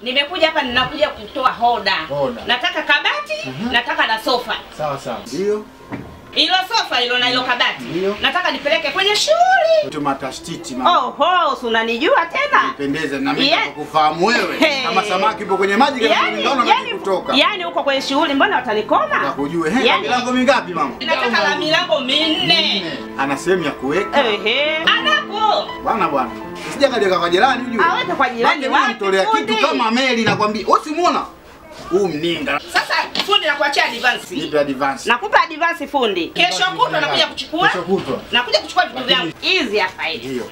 Nimekuja hapa ninakuja kutoa hoda. Nataka kabati, nataka na sofa. Sawa sawa. Ndio. Hilo sofa hilo na hilo kabati. Nataka nipeleke kwenye shughuli. Mtu matashtiti mama. Oho, unanijua tena? Nipendeze na mimi nakufahamu wewe. Kama samaki ipo kwenye maji kama ninaona kutoka. Yaani uko kwenye shughuli mbona watanikoma? Nakujue. Milango mingapi mama? Nataka la milango 4. Ana sehemu ya kuweka. Anapo. Bwana. Sija kaja kwa jirani ujue. Aweka kwa jirani wapi? Mtolea kitu kama meli nakwambia. Usimuona? Huu mninga. Sasa fundi nakuachia advance. Nipe advance. Nakupa advance fundi. Kesho kutwa nakuja kuchukua. Kesho kutwa. Nakuja kuchukua vitu vyangu. Hizi hapa hivi. Ndio.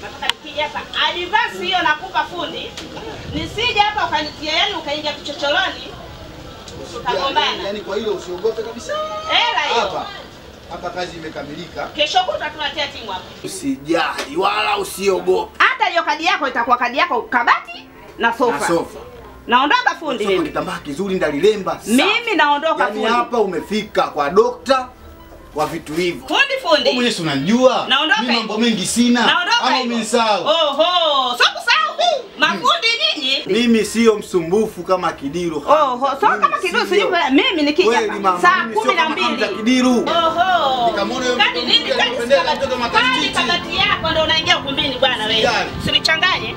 Nataka nikija hapa advance hiyo nakupa fundi. Nisije hapa ukanitia yani ukaingia kichocholoni. Tukagombana. Yaani kwa hilo usiogope kabisa. Hela hiyo. Hapa kazi imekamilika. Kesho kutwa tunatia timu hapa. Usijali wala usiogope. Hata hiyo kadi yako itakuwa kadi yako kabati na sofa. Na sofa. Naondoka fundi mimi. Kitambaa kizuri ndalilemba. Mimi naondoka fundi. Yaani hapa umefika kwa dokta wa vitu hivyo. Fundi. Wewe mwenyewe unanijua. Mimi mambo mengi sina. Au umesahau. Oho, sio kusahau. Mafundi nyinyi. Mimi sio msumbufu kama Kidiru. Oho, sio kama Kidiru sivyo. Mimi nikija saa 12. Kidiru. Oho. Nikamwona Kadi nini kadi kabati yako ndio unaingia ukumbini bwana wewe. Usinichanganye.